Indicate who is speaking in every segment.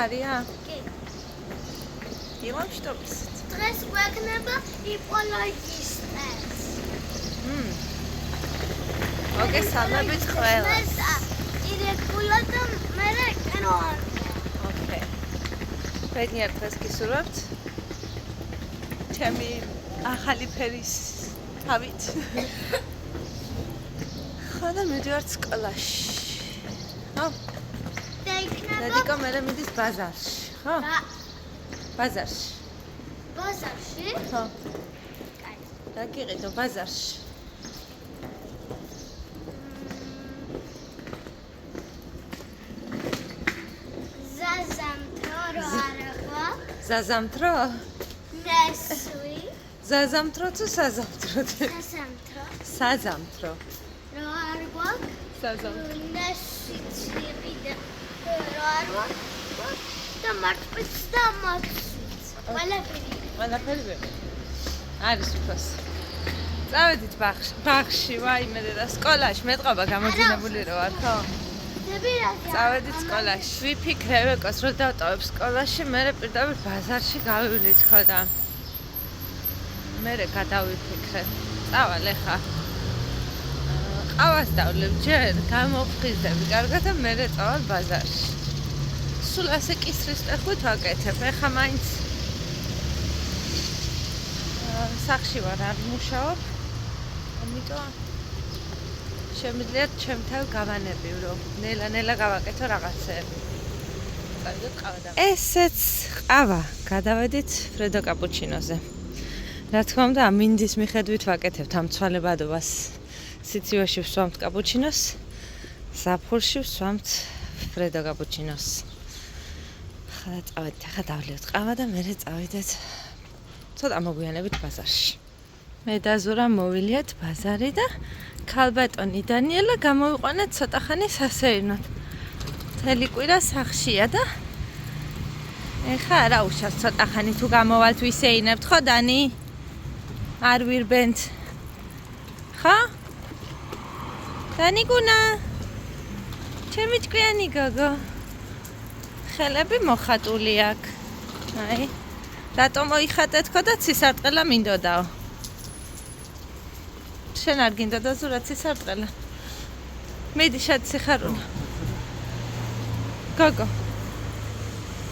Speaker 1: ხარია?
Speaker 2: კი.
Speaker 1: ილამშტობს.
Speaker 2: დღეს გვექნება იპოლოგისტეს.
Speaker 1: მოგესალმებით ყველას.
Speaker 2: ირეგულარ და მე კენოანზე.
Speaker 1: ოკეი. ბედნიერ დღეს გისურვებთ. ჩემი ახალი ფერის თავით. ხოდა მივიდივართ სკოლაში. ხო?
Speaker 2: და იქნება
Speaker 1: დედიკო მერე მიდის ბაზარში, ხო? ბაზარში.
Speaker 2: ბაზარში?
Speaker 1: ხო.
Speaker 2: კაი.
Speaker 1: და გიყიდო ბაზარში.
Speaker 2: ზაზამთრო რო არა ხო?
Speaker 1: ზაზამთრო?
Speaker 2: ნესვი.
Speaker 1: ზაზამთრო თუ საზამთრო?
Speaker 2: ზაზამთრო.
Speaker 1: საზამთრო.
Speaker 2: რო არ გვაქვს?
Speaker 1: საზამთრო.
Speaker 2: ნესვიც იყიდა. რო არ გვაქვს? და მარტვიც და მოცვიც. ყველაფერი
Speaker 1: ვები. არის უფროს. წავედით ბაღში, ვაიმე და სკოლაში მეტყობა გამოძინებული რო არ ხო? წავედით სკოლაში. ვიფიქრე ეკოს რომ დავტოვებ სკოლაში, მერე პირდაპირ ბაზარში გავივლით ხო და მერე გადავიფიქრე. წავალ ახლა. ყავას დავლებ ჯერ, გამოფხიზდები კარგად და მერე წავალ ბაზარში. სულ ასე კისრის ტეხვით ვაკეთებ. ახლა მაინც სახში ვარ, არ მუშაობ. ამიტომ შემიძლია ჩემთან გავანებივ, ნელა-ნელა გავაკეთო რაღაცეები. წავიდეთ ყავა და ესეც ყავა. გადავედით ფრედო კაპუჩინოზე. რა თქმა უნდა, ამინდის მიხედვით ვაკეთებთ ამ ცვალებადობას. სიცივეში ვსვამთ კაპუჩინოს, ზაფხულში ვსვამთ ფრედო კაპუჩინოს. ხა წავედით, ახლა დავლევთ ყავა და მერე წავიდეთ ცოტა მოგვიანებით ბაზარში. მე და ზურა მოვილიათ ბაზარი და ქალბატონი დანიელა გამოვიყვანეთ ცოტა ხანი სასეირნოდ. მთელი კვირა სახშია და ეხა არა უშავს ცოტა ხანი თუ გამოვალთ ვისეინებთ ხო დანი? არ ვირბენთ. ხო? დანიგუნა. ჩემი ჭკვიანი გოგო. ხელები მოხატული აქ. აი. რატომ მოიხატეთ ხო და ცისარტყელა მინდოდაო? შენ არ გინდოდა ზურა ცისარტყელა? მიდი შად სიხარულა. გოგო.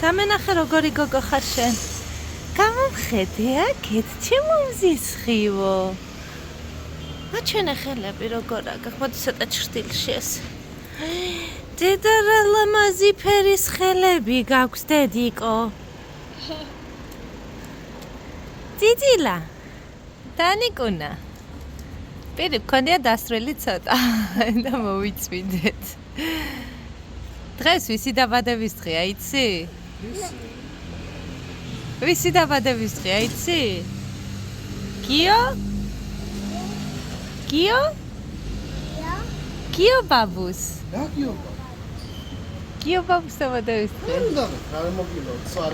Speaker 1: დამენახე როგორი გოგო ხარ შენ. გამომხედე აქეთ ჩემო მზისხივო. აჩვენე ხელები როგორ აგ მოდი ცოტა ჩრდილში ეს. დედა რა ლამაზი ფერის ხელები გაქვს დედიკო. ძიძილა. დანიკუნა. პირი მქონია დასრული ცოტა და მოვიწვიდეთ. დღეს ვისი დაბადების დღეა, იცი? ვისი დაბადების დღეა, იცი? გიო? გიო? გიო ბაბუს.
Speaker 3: რა გიობა?
Speaker 1: გიო ბაბუს დაბადების დღე.
Speaker 3: უნდა რა მოგილო, სვარ.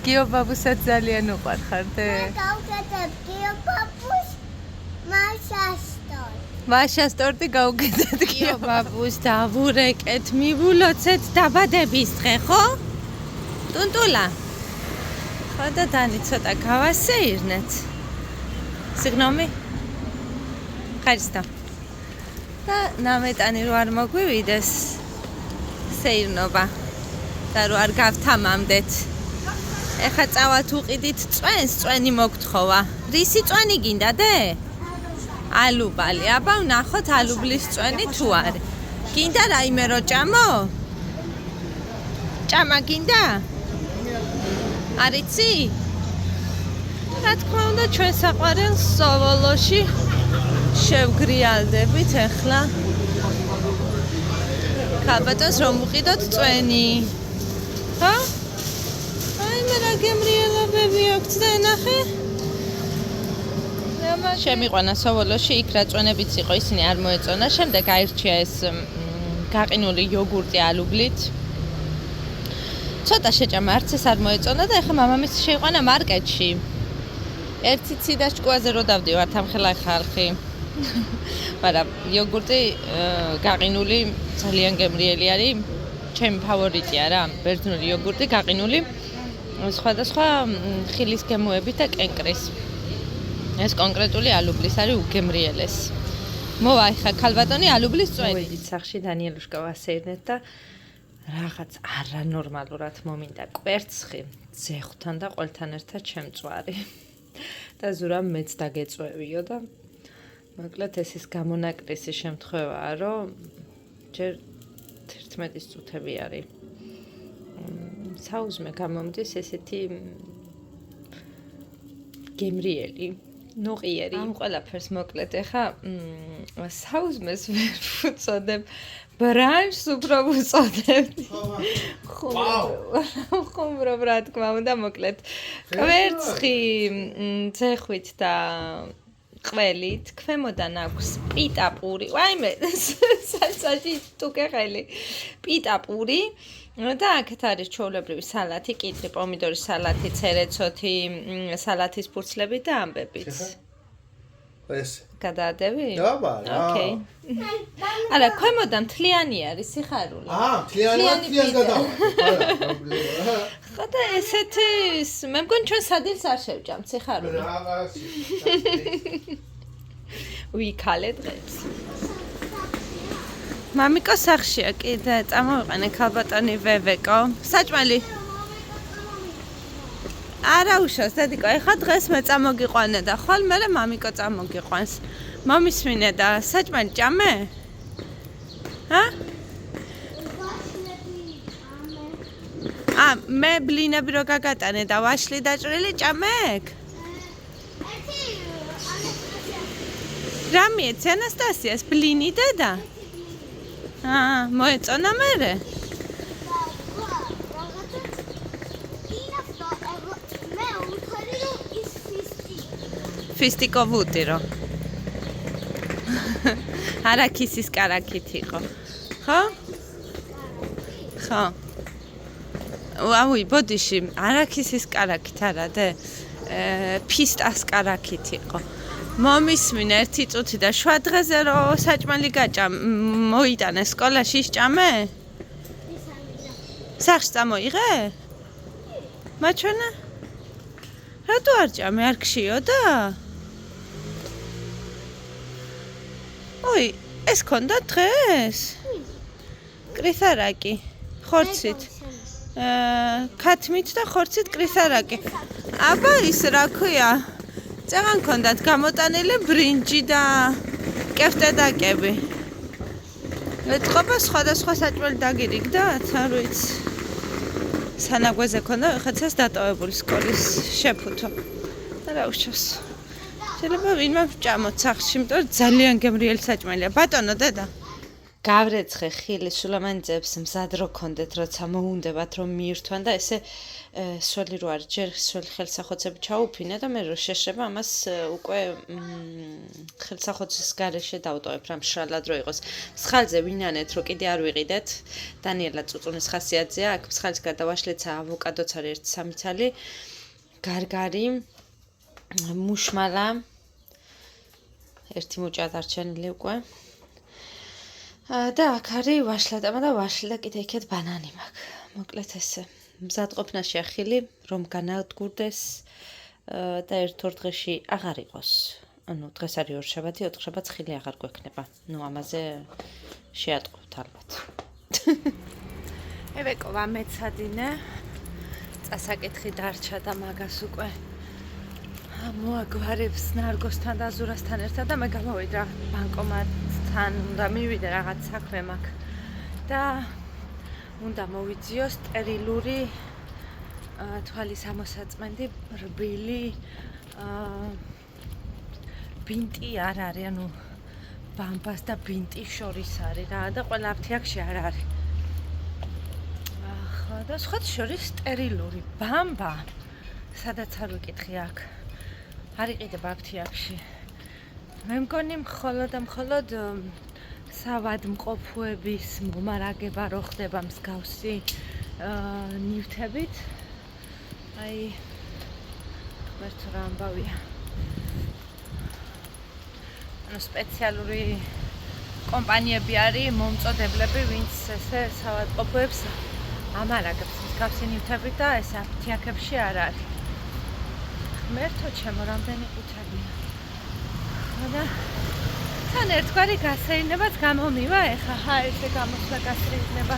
Speaker 1: გიო ბაბუსაც ძალიან უყვარხარ დე.
Speaker 2: გავუკეთებ გიო ბაბუს მაშასტორ.
Speaker 1: მაშას ტორტი გავუკეთეთ გიო ბაბუს და ვურეკეთ, მივულოცეთ დაბადების დღე, ხო? ტუნტულა. ხო და დანი ცოტა გავასეირნეთ. სიგნომი? ხარისტო. და ნამეტანი რო არ მოგვივიდეს სეირნობა და რო არ გავთამამდეთ. ეხა წავალთ უყიდით წვენს, წვენი მოგთხოვა. რისი წვენი გინდა დე? ალუბალი. აბა ვნახოთ ალუბლის წვენი თუ არის. გინდა რაიმე რო ჭამო? ჭამა გინდა? არიცი? რა თქმა უნდა ჩვენ საყვარელს სოვოლოში შევგრიალდებით ახლა. ქალბატონს რომ უყიდოთ წვენი. ხო? აი მე რა გემრიელობები აქვს და ნახე. შემიყვანა სოვოლოში, იქ რა წვენებიც იყო, ისინი არ მოეწონა. შემდეგ აირჩია ეს გაყინული იოგურტი ალუბლით. ცოტა შეჭამა, არც ეს არ მოეწონა და ეხლა მამამისი შეიყვანა მარკეტში. ერთი ციდას ჭკუაზე რო დავდივართ ამ ხელა ხალხი. მაგრამ იოგურტი გაყინული ძალიან გემრიელი არის. ჩემი ფავორიტია რა, ბერძნული იოგურტი გაყინული სხვადასხვა ხილის გემოებით და კენკრის. ეს კონკრეტული ალუბლის არის უგემრიელესი. მოვა ახლა ქალბატონი ალუბლის წვენი. მოვედით სახში დანიელუშკა ვასეირნეთ და რაღაც არანორმალურად მომინდა კვერცხი ძეხთან და ყველთან ერთად შემწვარი. და ზურამ მეც დაგეწვევიო და მოკლედ ეს ის გამონაკრისი შემთხვევაა, რომ ჯერ 11 წუთები არის. საუზმე გამომდის ესეთი გემრიელი, ნოყიერი. ამ ყველაფერს მოკლედ ახლა საუზმეს ვერ ვუწოდებ, ბრანშს უფრო ვუწოდებდი. ხუმრობ რა თქმა უნდა, მოკლედ კვერცხი ძეხვით და ყველით ქვემოდან აქვს პიტა-პური. ვაიმე, სალსაში თუკე ხელი. პიტა-პური და აქეთ არის ჩვეულებრივი სალათი, კიტრი, პომიდორის სალათი, ცერეცოთი, სალათის ფურცლები და ამბებიც.
Speaker 3: ეს
Speaker 1: გადაადევი?
Speaker 3: დაბა რა.
Speaker 1: ოკეი. არა, ქვემოდან მთლიანი არის სიხარული.
Speaker 3: მთლიანი გადავა. არა, პრობლემა.
Speaker 1: ხო და ესეთი მე მგონი ჩვენ სადილს არ შევჭამთ სიხარული.
Speaker 3: რაღაცი.
Speaker 1: ვიქალე დღეს. მამიკო სახშია კიდე წამოვიყენე ქალბატონი ვევეკო. საჭმელი. არა უშავს დედიკო, ეხლა დღეს მე წამოგიყვანე და ხვალ მე მამიკო წამოგიყვანს. მომისმინე და საჭმელი ჭამე? ჰა? მე ბლინები რო გაგატანე და ვაშლი დაჭრილი ჭამეკ? რა მიეცი ანასტასიას ბლინი დედა? მოეწონა მერე? ფისტიკო ვუტირო. არაქისის კარაქით იყო. ხო? ხო. ვაუი, ბოდიში, არაქისის კარაქით არა და ფისტას კარაქით იყო. მომისმინე ერთი წუთი და შვა დღეზე რო საჭმელი მოიტანე სკოლაში ისჭამე? სახში წამოიღე? მაჩვენა? რატო არ ჭამე, არ გშიო და? ой, ეს ქონდა დღეს? კრისარაკი, ხორცით. ქათმით და ხორცით კრისარაკი. აბა ის რა ქვია? წეგან ქონდათ გამოტანილი ბრინჯი და კეფტედაკები. ეთყობა სხვადასხვა საჭმელი დაგირიგდათ, არ ვიცი. სანაგვეზე ქონდა ვიღაცას დატოვებული სკოლის შეფუთო. რა უშავს. შეიძლება ვინმე ვჭამოთ სახში, იმიტომ რომ ძალიან გემრიელი საჭმელია. ბატონო დედა. გავრეცხე ხილის სულამანძებს მზად რო ქონდეთ, როცა მოუნდებათ რომ მიირთვან და ესე სველი რო არის, ჯერ სველი ხელსახოცები ჩაუფინე და მე რო შეშრება ამას უკვე ხელსახოცის გარეშე დავტოვებ, რა მშრალად რო იყოს. მსხალზე ვინანეთ რო კიდე არ ვიყიდეთ. დანიელა წუწუნის ხასიათზეა, აქ მსხალის გადავაშლეცა ავოკადოც არის 1-3 ცალი. გარგარი, მუშმალა. ერთი მუჭა დარჩენილი უკვე. და აქ არის ვაშლატამა და ვაშლი და კიდე იქეთ ბანანი მაქვს. მოკლედ ესე. მზადყოფნაშია ხილი, რომ განადგურდეს და ერთ-ორ დღეში აღარ იყოს. ანუ დღეს არის ორშაბათი, ოთხშაბათს ხილი აღარ გვექნება. ნუ ამაზე შეატყობთ ალბათ. ევეკო ვამეცადინე. წასაკითხი დარჩა და მაგას უკვე მოაგვარებს ნარგოსთან და ზურასთან ერთად და მე გამოვიდე რა ბანკომატთან უნდა მივიდე რაღაც საქმე მაქვს და უნდა მოვიძიო სტერილური თვალის ამოსაწმენდი რბილი ბინტი არ არის, ანუ ბამბას და ბინტის შორის არის რა და ყველა აფთიაქში არ არის. ახლა და სხვა შორის სტერილური ბამბა სადაც არ ვიკითხე აქ. არ იყიდება აფთიაქში. მე მგონი მხოლოდ სავადმყოფოების მომარაგება რო ხდება მსგავსი ნივთებით. აი ღმერთო რა ამბავია. ანუ სპეციალური კომპანიები არის, მომწოდებლები, ვინც ესე საავადმყოფოებს ამარაგებს მსგავსი ნივთებით და ეს აფთიაქებში არ არის. ღმერთო ჩემო, რამდენი ყუთებია. და თან ერთგვარი გასეირნებაც გამომივა, ეხა ესე გამოსვლა გასეირნება.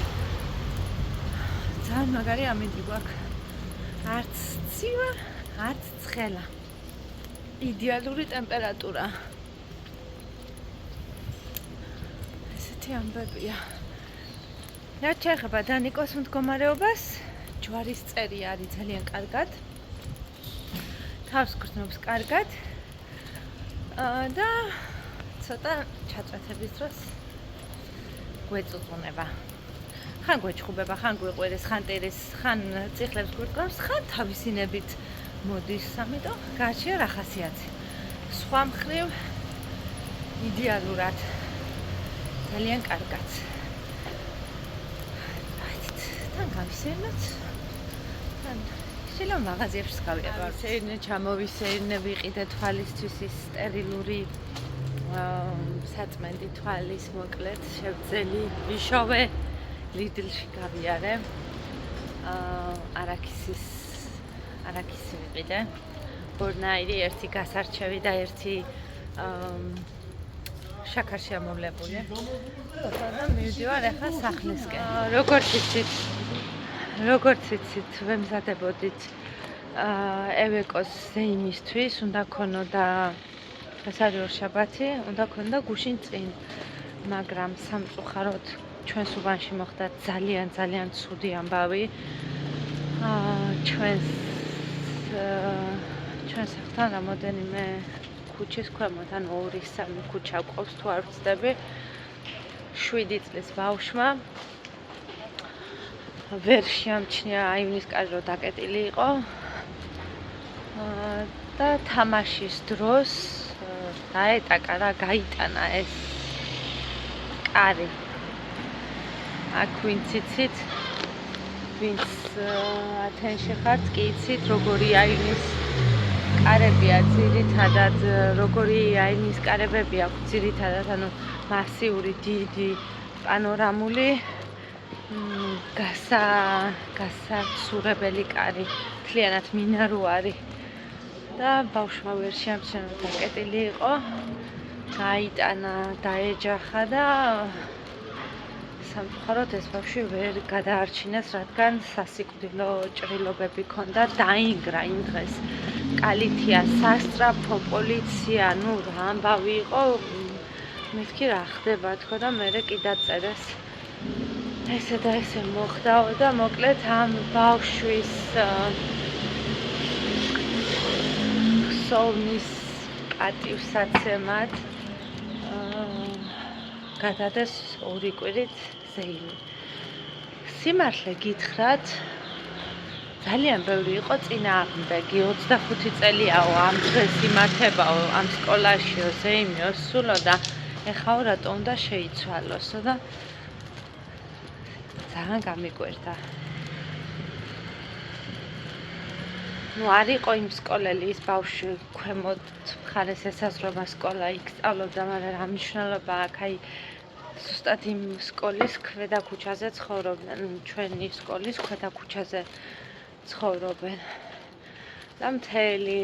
Speaker 1: ძალიან მაგარი ამინდი გვაქვს. არც ცივა, არც ცხელა. იდეალური ტემპერატურა. ესეთი ამბებია. რაც შეეხება დანიკოს მდგომარეობას, ჯვარისწერი არის ძალიან კარგად. თავს გრძნობს კარგად. და ცოტა ჩაწვეთების დროს გვეწუწუნება. ხან გვეჩხუბება, ხან გვიყვირეს, ხან ტირის, ხან წიხლებს გვირტყავს, ხან თავისინებით მოდის, ამიტომ გააჩნია რა ხასიათი. სხვა მხრივ იდეალურად. ძალიან კარგად. თან გავისეირნოთ. თან შეიძლება მაღაზიებში გავიყვანოთ. შეირნე, ჩამოვისეირნე, ვიყიდე თვალისთვის ის სტერილური საწმენდი თვალის მოკლედ, შევძელი, ვიშოვე, ლიდლში გავიარე. არაქისი ვიყიდე. ორნაირი, ერთი გასარჩევი და ერთი შაქარში ამოვლებული. და მივდივარ ახლა სახლისკენ. როგორც იცით, ვემზადებოდით ევეკოს ზეიმისთვის, უნდა ქონოდა ეს არის ორშაბათი, უნდა ქონოდა გუშინ წინ, მაგრამ სამწუხაროდ ჩვენს უბანში მოხდა ძალიან ცუდი ამბავი. ჩვენს სახლთან რამოდენიმე ქუჩის ქვემოთ, ანუ 2-3 ქუჩა გვყავს თუ არ ვცდები. 7 წლის ბავშვმა ვერ შეამჩნია აივნის კარი, რომ დაკეტილი იყო. და თამაშის დროს დაეტაკა რა, გაიტანა ეს კარი. აქ ვინც იცით, ვინც ათენში ხართ, კი იცით, როგორი აივნის კარებია ძირითადად, როგორი აივნის კარებები აქვს ძირითადად, ანუ მასიური, დიდი, პანორამული, გასაცურებელი კარი, მთლიანად მინარევარი. და ბავშვმა ვერ შეამჩნია, რომ დაკეტილი იყო, გაიტანა, დაეჯახა და სამწუხაროდ ეს ბავშვი ვერ გადაარჩინეს, რადგან სასიკვდილო ჭრილობები ჰქონდა, დაინგრა იმ დღეს. კალითია, სასწრაფო, პოლიცია, ნუ რა ამბავი იყო, მეთქი რა ხდება თქო და მერე კი დაწერეს. ესე და ესე მოხდაო და მოკლედ ამ ბავშვის სოვნის პატივსაცემად გადადეს 2 კვირით ზეიმი. სიმართლე გითხრათ, ძალიან ბევრი იყო წინააღმდეგი, 25 წელიაო ამ დღეს იმართებაო, ამ სკოლაშიო, ზეიმიო სულო და ეხაო რატო უნდა შეიცვალოსო და ძალიან გამიკვირდა. ნუ არ იყო იმ სკოლელი, ის ბავშვი ქვემოთ მხარეს ესაზღვრება სკოლა, იქ სწავლობდა, მაგრამ რა მნიშვნელობა აქვს, აი ზუსტად იმ სკოლის ქვედა ქუჩაზე ცხოვრობდნენ, ჩვენი სკოლის ქვედა ქუჩაზე ცხოვრობენ. და მთელი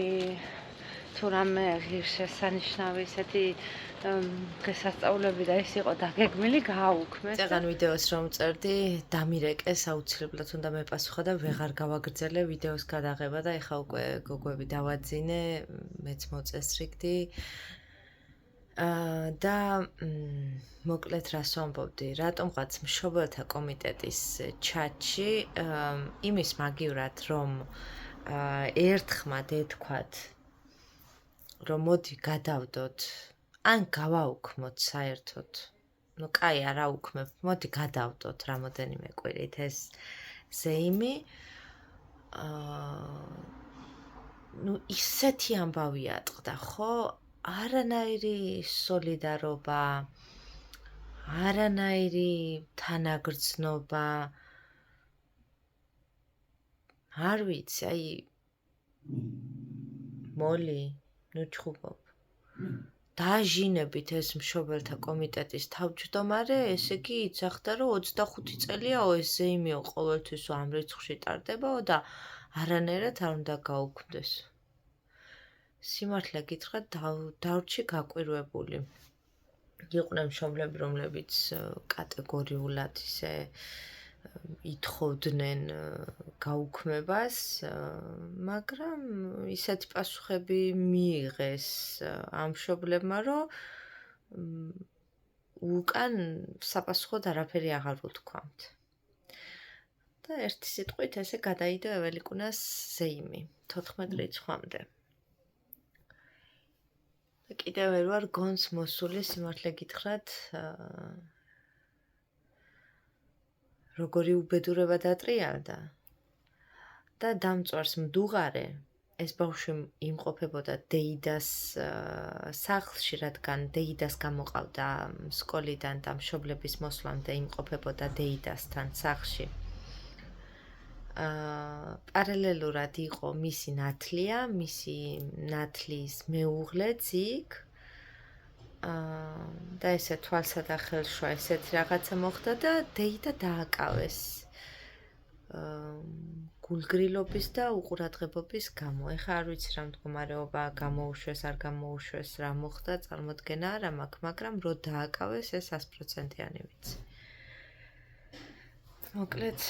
Speaker 1: თუ რამე ღირსშესანიშნავი ესეთი გასასწაულები და ეს იყო დაგეგმილი, გააუქმეს.
Speaker 4: წეგან ვიდეოს რომ წერდი, დამირეკეს აუცილებლად უნდა მეპასუხა და ვეღარ გავაგრძელე ვიდეოს გადაღება და ეხა უკვე გოგოები დავაძინე, მეც მოწესრიგდი. და მოკლედ რას ვამბობდი, რატომღაც მშობელთა კომიტეტის ჩატში იმის მაგივრად რომ ერთხმად ეთქვათ, რომ მოდი გადავდოთ, ან გავაუქმოთ საერთოდ. ნუ კაი არ აუქმებ, მოდი გადავდოთ რამოდენიმე კვირით ეს ზეიმი. ნუ ისეთი ამბავი ატყდა, ხო? არანაირი სოლიდარობა, არანაირი თანაგრძნობა. არ ვიცი, აი მოლი, ნუ ჩხუბობ. დააჟინებით ეს მშობელთა კომიტეტის თავმჯდომარე, ესე იგი იცახდა, რომ 25 წელია OSCE იმიო ყოველთვის ამ რიცხვში ტარდებაო და არანაირად არ უნდა გაუქმდეს. სიმართლე გითხრათ, დავრჩი გაკვირვებული. იყვნენ მშობლები, რომლებიც კატეგორიულად ისე ითხოვდნენ გაუქმებას, მაგრამ ისეთი პასუხები მიიღეს ამ მშობლებმა, რომ უკან საპასუხოდ არაფერი აღარ უთქვამთ. და ერთი სიტყვით ესე გადაიდო ეველიკუნას ზეიმი 14 რიცხვამდე. და კიდევ ვერ ვარ გონს მოსული, სიმართლე გითხრათ, როგორი უბედურება დატრიალდა და დამწვარს მდუღარე ეს ბავშვი იმყოფებოდა დეიდას სახლში, რადგან დეიდას გამოყავდა სკოლიდან და მშობლების მოსვლამდე იმყოფებოდა დეიდასთან სახლში. პარალელურად იყო მისი ნათლია, მისი ნათლის მეუღლეც იქ და ესე თვალსა და ხელშვა ესეთი რაღაცა მოხდა და დეიდა დააკავეს გულგრილობის და უყურადღებობის გამო. ეხლა არ ვიცი რა მდგომარეობა გამოუშვეს, არ გამოუშვეს, რა მოხდა, წარმოდგენა არ მაქვს, მაგრამ რო დააკავეს ეს 100%-იანი ვიცი. მოკლედ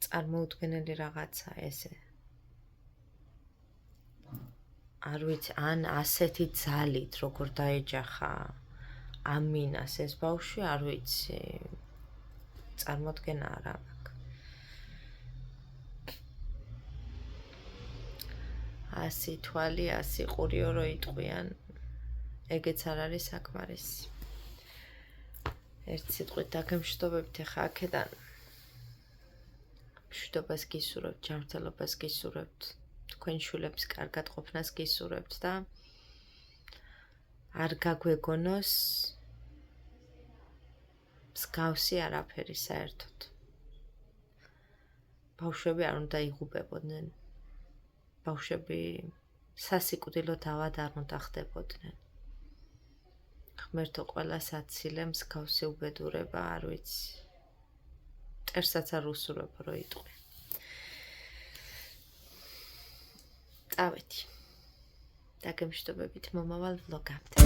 Speaker 4: წარმოუდგენელი რაღაცა ესე. არ ვიცი, ან ასეთი ძალით როგორ დაეჯახა ამინას ეს ბავშვი, არ ვიცი. წარმოდგენა არ მაქვს. 100 თვალი, 100 ყურიო რო იტყვიან, ეგეც არ არის საკმარისი. ერთ სიტყვით დაგემშვიდობებით ახლა აქედან. მშვიდობას გისურვებთ, ჯანმრთელობას გისურვებთ, თქვენ შვილებს კარგად ყოფნას გისურვებთ და არ გაგვეგონოს მსგავსი არაფერი საერთოდ. ბავშვები არ უნდა იღუპებოდნენ. ბავშვები სასიკვდილოდ ავად არ უნდა ხდებოდნენ. ღმერთო ყველას აცილე მსგავსი უბედურება, არ ვიცი. მტერსაც არ უსურვებ რო იტყვი. წავედი. დაგემშვიდობებით მომავალ ვლოგამდე.